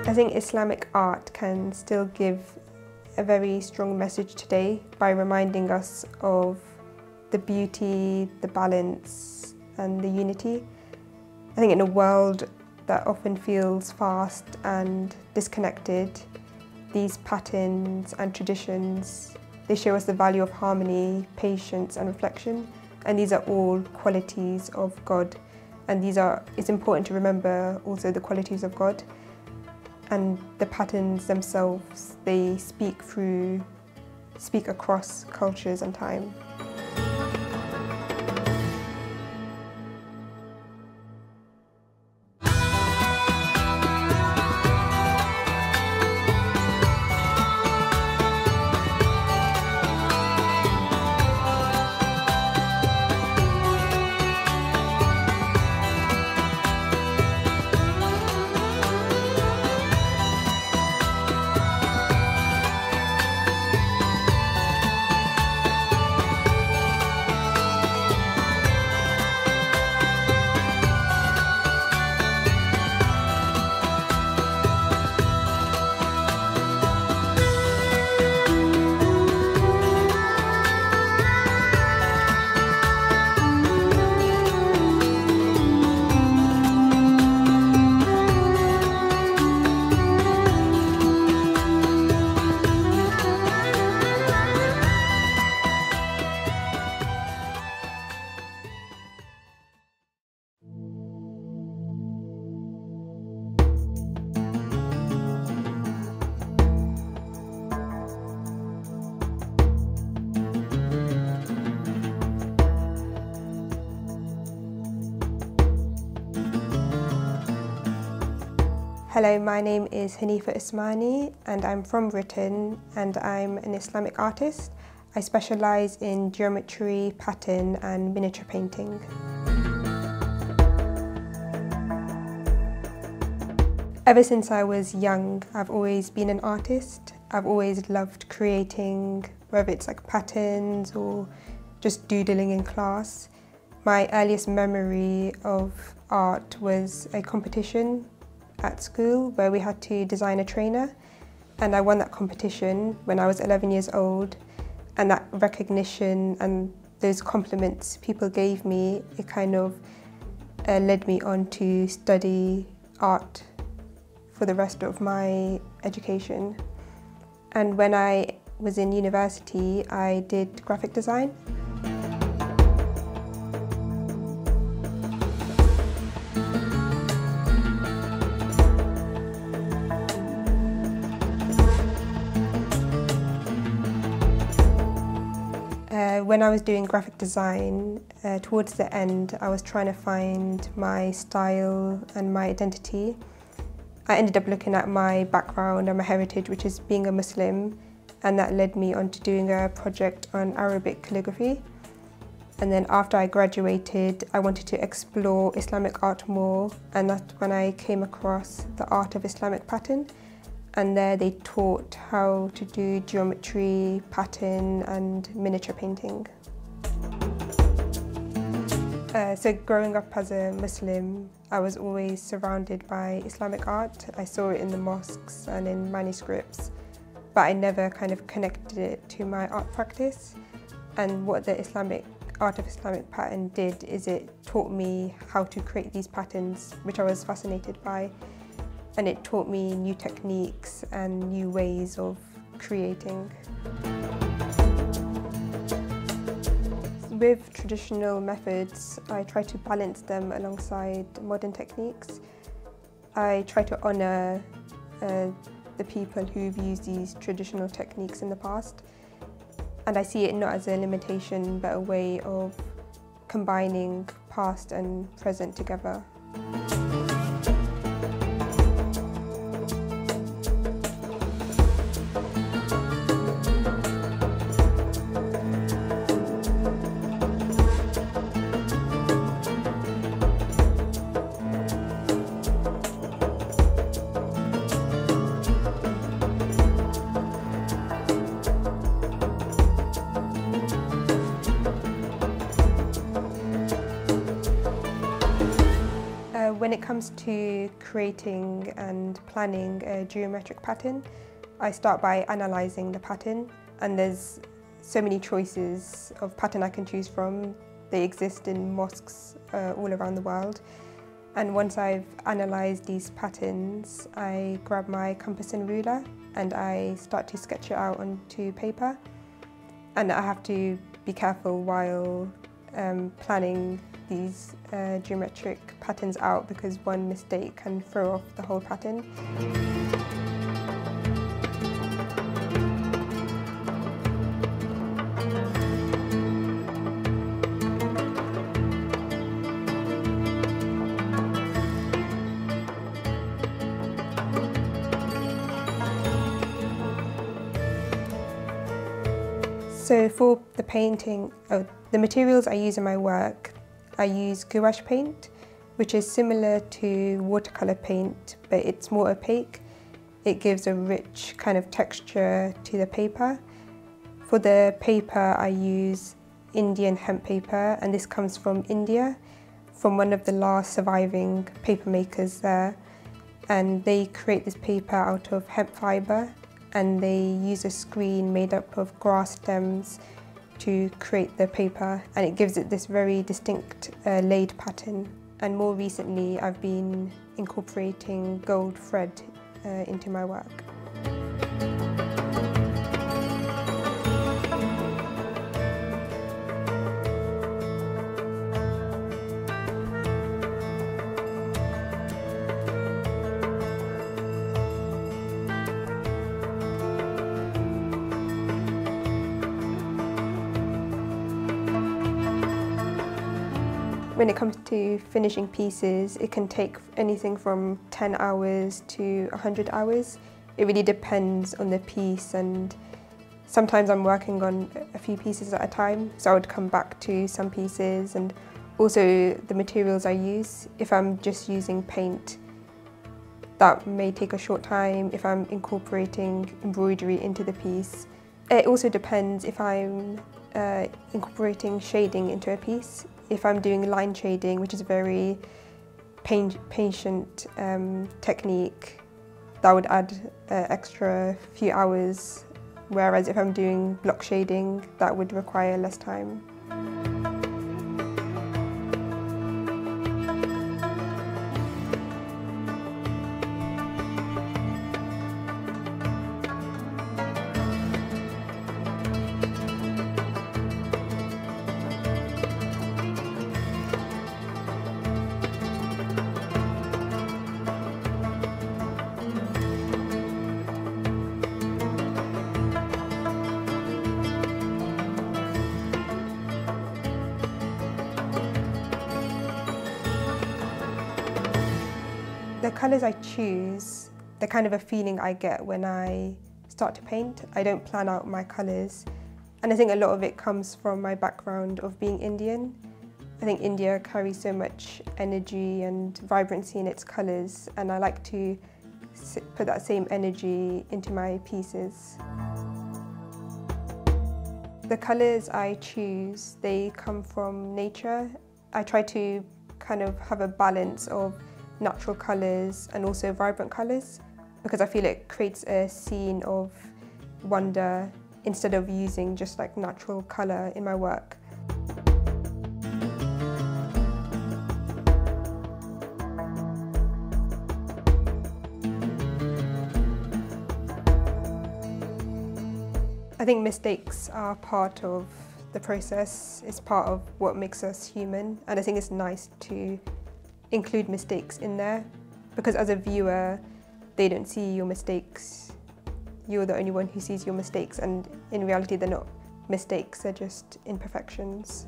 I think Islamic art can still give a very strong message today by reminding us of the beauty, the balance and the unity. I think in a world that often feels fast and disconnected, these patterns and traditions, they show us the value of harmony, patience and reflection, and these are all qualities of God. And it's important to remember also the qualities of God. And the patterns themselves, they speak across cultures and time. Hello, my name is Haneefah Usmani and I'm from Britain and I'm an Islamic artist. I specialise in geometry, pattern and miniature painting. Ever since I was young, I've always been an artist. I've always loved creating, whether it's like patterns or just doodling in class. My earliest memory of art was a competition at school where we had to design a trainer, and I won that competition when I was 11 years old, and that recognition and those compliments people gave me, it kind of led me on to study art for the rest of my education. And when I was in university, I did graphic design. When I was doing graphic design, towards the end, I was trying to find my style and my identity. I ended up looking at my background and my heritage, which is being a Muslim, and that led me on to doing a project on Arabic calligraphy. And then after I graduated, I wanted to explore Islamic art more, and that's when I came across the art of Islamic pattern. And there they taught how to do geometry, pattern and miniature painting. So growing up as a Muslim, I was always surrounded by Islamic art. I saw it in the mosques and in manuscripts, but I never kind of connected it to my art practice. And what the art of Islamic pattern did is it taught me how to create these patterns, which I was fascinated by. And it taught me new techniques and new ways of creating. With traditional methods, I try to balance them alongside modern techniques. I try to honour the people who've used these traditional techniques in the past. And I see it not as a limitation, but a way of combining past and present together. When it comes to creating and planning a geometric pattern, I start by analysing the pattern, and there's so many choices of pattern I can choose from. They exist in mosques all around the world. And once I've analysed these patterns, I grab my compass and ruler and I start to sketch it out onto paper. And I have to be careful while planning these geometric patterns out, because one mistake can throw off the whole pattern. So for the painting, the materials I use in my work, I use gouache paint, which is similar to watercolour paint, but it's more opaque. It gives a rich kind of texture to the paper. For the paper, I use Indian hemp paper, and this comes from India, from one of the last surviving paper makers there. And they create this paper out of hemp fibre, and they use a screen made up of grass stems to create the paper, and it gives it this very distinct laid pattern. And more recently I've been incorporating gold thread into my work. When it comes to finishing pieces, it can take anything from 10 hours to 100 hours. It really depends on the piece, and sometimes I'm working on a few pieces at a time, so I would come back to some pieces, and also the materials I use. If I'm just using paint, that may take a short time. If I'm incorporating embroidery into the piece, it also depends if I'm incorporating shading into a piece. If I'm doing line shading, which is a very patient technique, that would add extra few hours, whereas if I'm doing block shading, that would require less time. The colours I choose, the kind of a feeling I get when I start to paint. I don't plan out my colours, and I think a lot of it comes from my background of being Indian. I think India carries so much energy and vibrancy in its colours, and I like to put that same energy into my pieces. The colours I choose, they come from nature. I try to kind of have a balance of natural colours and also vibrant colours, because I feel it creates a scene of wonder instead of using just like natural colour in my work. I think mistakes are part of the process. It's part of what makes us human, and I think it's nice to include mistakes in there, because as a viewer they don't see your mistakes. You're the only one who sees your mistakes, and in reality they're not mistakes, they're just imperfections.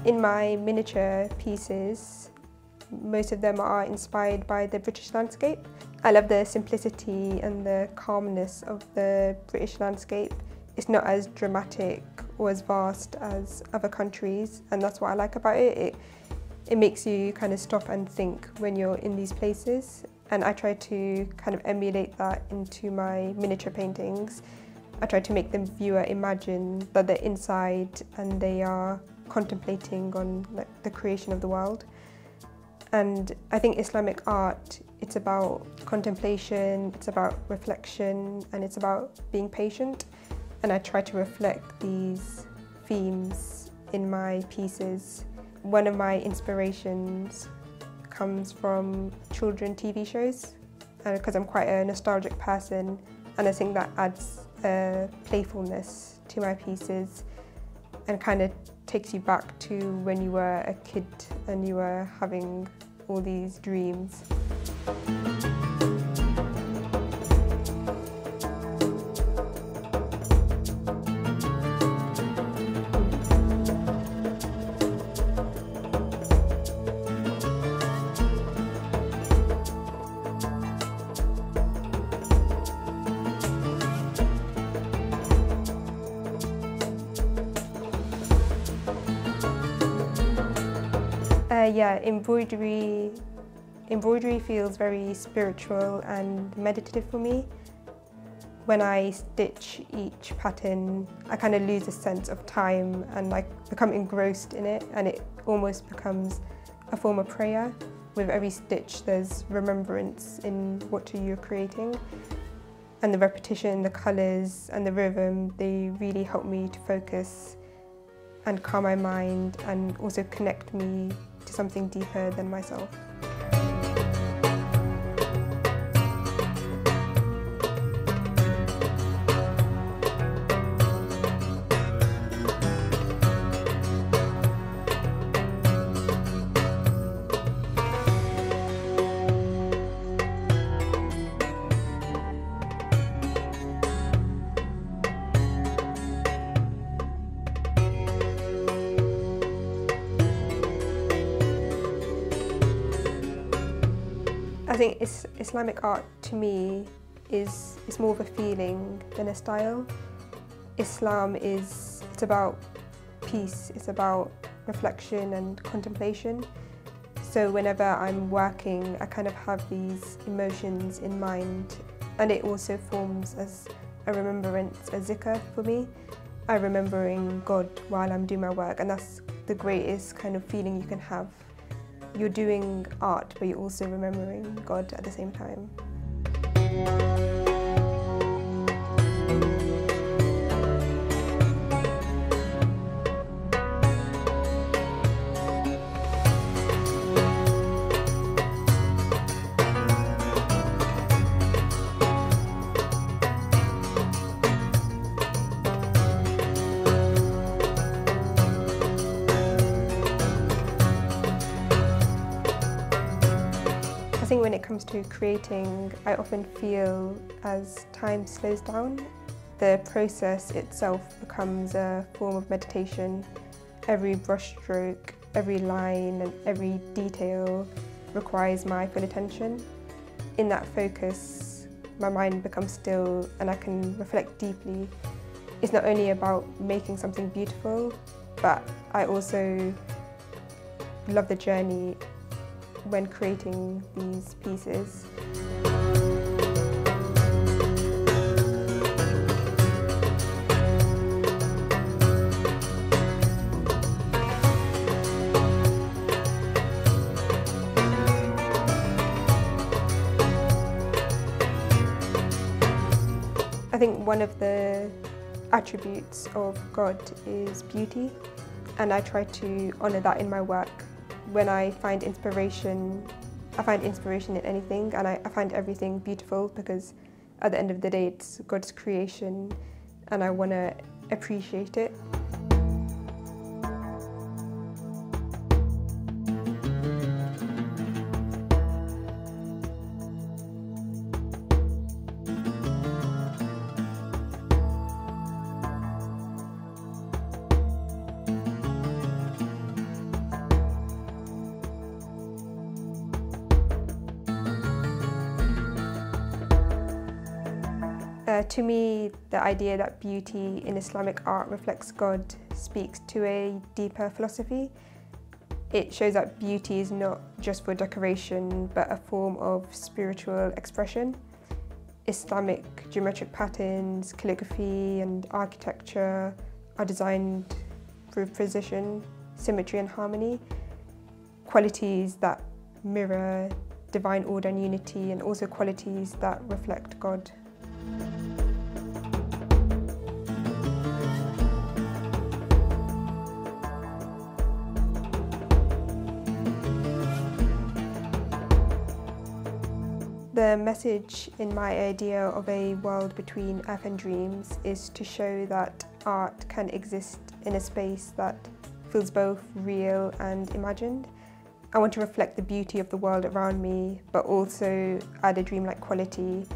In my miniature pieces, most of them are inspired by the British landscape. I love the simplicity and the calmness of the British landscape. It's not as dramatic or as vast as other countries, and that's what I like about it. It makes you kind of stop and think when you're in these places, and I try to kind of emulate that into my miniature paintings. I try to make the viewer imagine that they're inside and they are contemplating on the creation of the world. And I think Islamic art, it's about contemplation, it's about reflection, and it's about being patient. And I try to reflect these themes in my pieces. One of my inspirations comes from children TV shows, because I'm quite a nostalgic person, and I think that adds a playfulness to my pieces and kind of takes you back to when you were a kid and you were having all these dreams. Yeah, embroidery feels very spiritual and meditative for me. When I stitch each pattern, I kind of lose a sense of time and I become engrossed in it, and it almost becomes a form of prayer. With every stitch, there's remembrance in what you're creating. And the repetition, the colours and the rhythm, they really help me to focus and calm my mind and also connect me to something deeper than myself. I think Islamic art to me is more of a feeling than a style. Islam it's about peace, it's about reflection and contemplation. So whenever I'm working, I kind of have these emotions in mind, and it also forms as a remembrance, a zikr for me. I'm remembering God while I'm doing my work, and that's the greatest kind of feeling you can have. You're doing art, but you're also remembering God at the same time. I think when it comes to creating, I often feel as time slows down, the process itself becomes a form of meditation. Every brushstroke, every line and every detail requires my full attention. In that focus, my mind becomes still and I can reflect deeply. It's not only about making something beautiful, but I also love the journey when creating these pieces. I think one of the attributes of God is beauty, and I try to honour that in my work. When I find inspiration, I find inspiration in anything, and I find everything beautiful because at the end of the day it's God's creation and I want to appreciate it. To me, the idea that beauty in Islamic art reflects God speaks to a deeper philosophy. It shows that beauty is not just for decoration, but a form of spiritual expression. Islamic geometric patterns, calligraphy and architecture are designed for precision, symmetry and harmony, qualities that mirror divine order and unity, and also qualities that reflect God. The message in my idea of a world between earth and dreams is to show that art can exist in a space that feels both real and imagined. I want to reflect the beauty of the world around me, but also add a dreamlike quality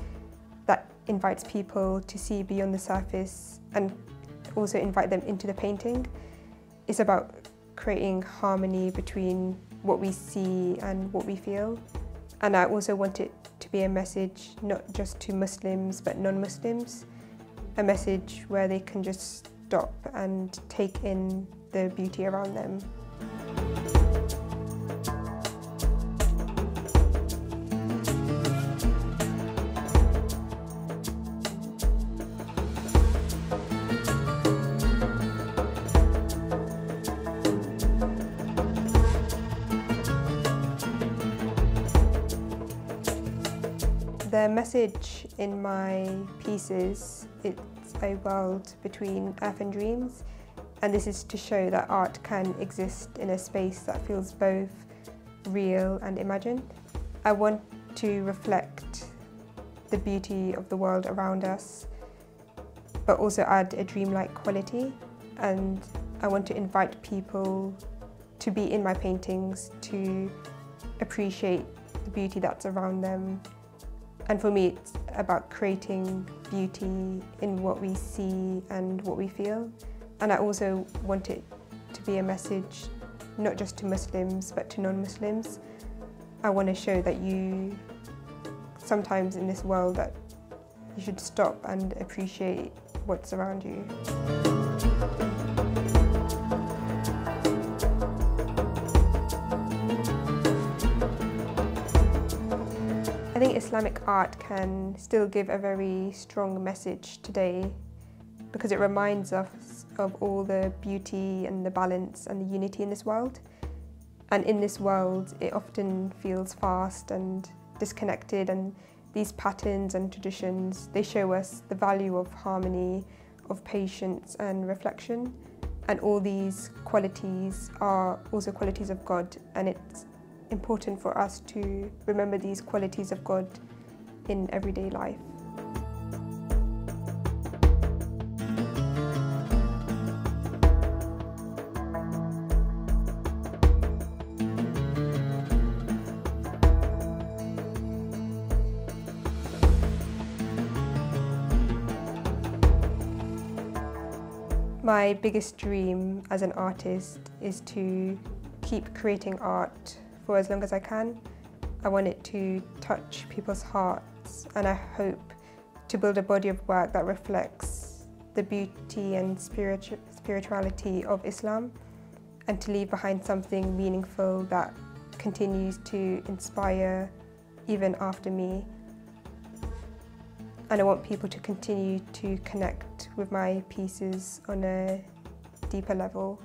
that invites people to see beyond the surface and also invite them into the painting. It's about creating harmony between what we see and what we feel. And I also want it to be a message not just to Muslims but non-Muslims, a message where they can just stop and take in the beauty around them. The message in my pieces, it's a world between earth and dreams, and this is to show that art can exist in a space that feels both real and imagined. I want to reflect the beauty of the world around us, but also add a dreamlike quality, and I want to invite people to be in my paintings to appreciate the beauty that's around them. And for me, it's about creating beauty in what we see and what we feel. And I also want it to be a message not just to Muslims, but to non-Muslims. I want to show that you, sometimes in this world, that you should stop and appreciate what's around you. I think Islamic art can still give a very strong message today because it reminds us of all the beauty and the balance and the unity in this world. And in this world, it often feels fast and disconnected, and these patterns and traditions, they show us the value of harmony, of patience and reflection. And all these qualities are also qualities of God, and it's important for us to remember these qualities of God in everyday life. My biggest dream as an artist is to keep creating art for as long as I can. I want it to touch people's hearts, and I hope to build a body of work that reflects the beauty and spirituality of Islam, and to leave behind something meaningful that continues to inspire even after me. And I want people to continue to connect with my pieces on a deeper level.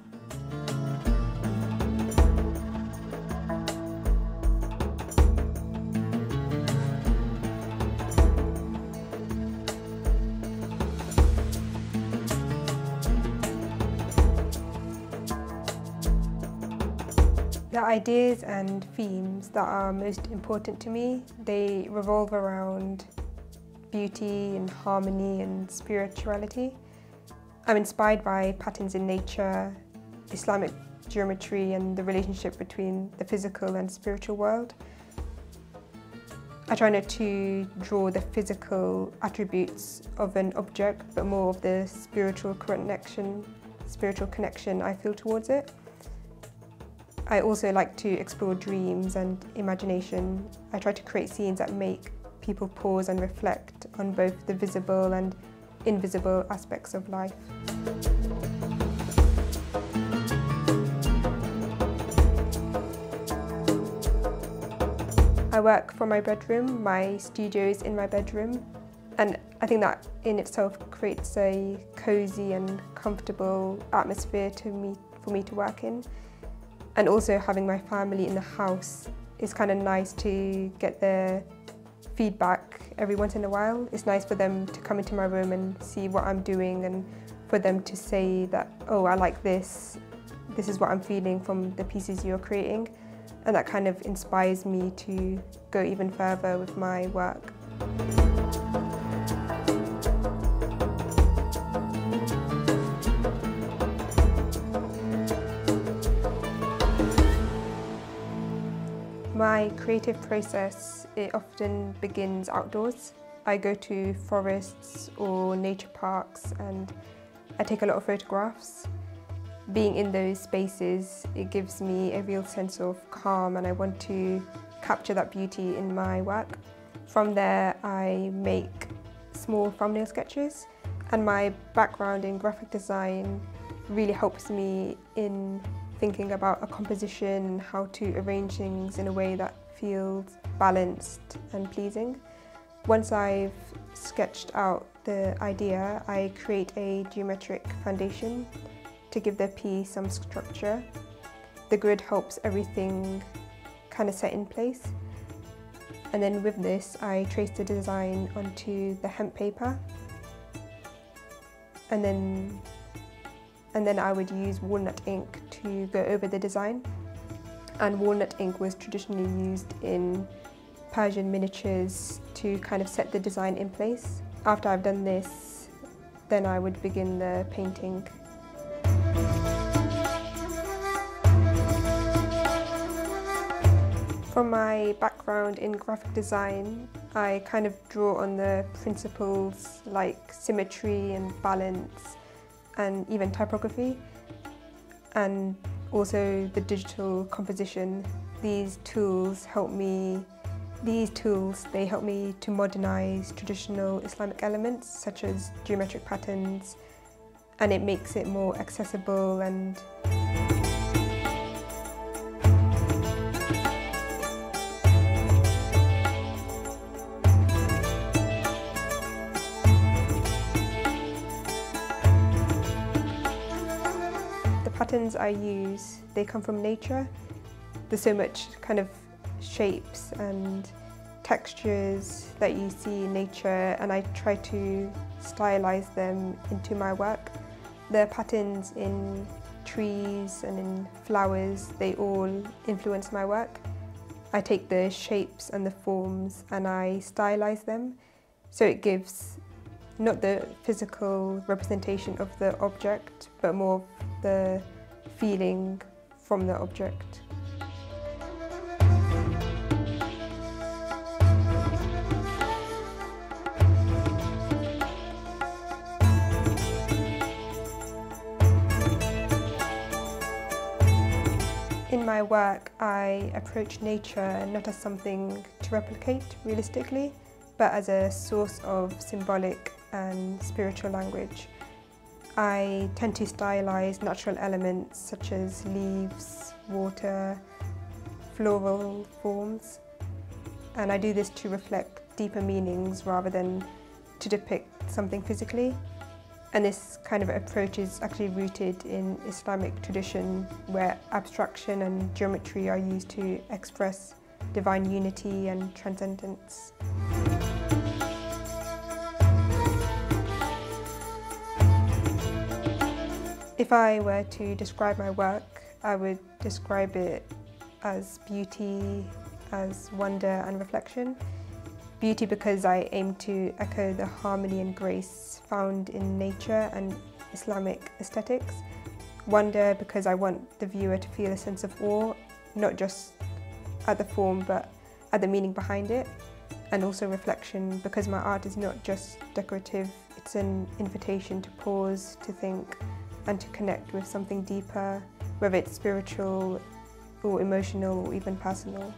The ideas and themes that are most important to me, they revolve around beauty and harmony and spirituality. I'm inspired by patterns in nature, Islamic geometry and the relationship between the physical and spiritual world. I try not to draw the physical attributes of an object, but more of the spiritual connection I feel towards it. I also like to explore dreams and imagination. I try to create scenes that make people pause and reflect on both the visible and invisible aspects of life. I work from my bedroom. My studio is in my bedroom, and I think that in itself creates a cozy and comfortable atmosphere for me to work in. And also having my family in the house is kind of nice to get their feedback every once in a while. It's nice for them to come into my room and see what I'm doing, and for them to say that, oh, I like this is what I'm feeling from the pieces you're creating. And that kind of inspires me to go even further with my work. My creative process, it often begins outdoors. I go to forests or nature parks and I take a lot of photographs. Being in those spaces, it gives me a real sense of calm, and I want to capture that beauty in my work. From there, I make small thumbnail sketches, and my background in graphic design really helps me in thinking about a composition and how to arrange things in a way that feels balanced and pleasing. Once I've sketched out the idea, I create a geometric foundation to give the piece some structure. The grid helps everything kind of set in place. And then with this, I trace the design onto the hemp paper. And then I would use walnut ink to go over the design. And walnut ink was traditionally used in Persian miniatures to kind of set the design in place. After I've done this, then I would begin the painting. From my background in graphic design, I kind of draw on the principles like symmetry and balance and even typography, and also the digital composition. These tools help me to modernize traditional Islamic elements such as geometric patterns, and it makes it more accessible and patterns I use, they come from nature. There's so much kind of shapes and textures that you see in nature, and I try to stylize them into my work. The patterns in trees and in flowers, they all influence my work. I take the shapes and the forms and I stylize them, so it gives not the physical representation of the object, but more of the feeling from the object. In my work, I approach nature not as something to replicate realistically, but as a source of symbolic and spiritual language. I tend to stylize natural elements such as leaves, water, floral forms, and I do this to reflect deeper meanings rather than to depict something physically. And this kind of approach is actually rooted in Islamic tradition, where abstraction and geometry are used to express divine unity and transcendence. If I were to describe my work, I would describe it as beauty, as wonder and reflection. Beauty because I aim to echo the harmony and grace found in nature and Islamic aesthetics. Wonder because I want the viewer to feel a sense of awe, not just at the form but at the meaning behind it. And also reflection because my art is not just decorative, it's an invitation to pause, to think, and to connect with something deeper, whether it's spiritual or emotional or even personal.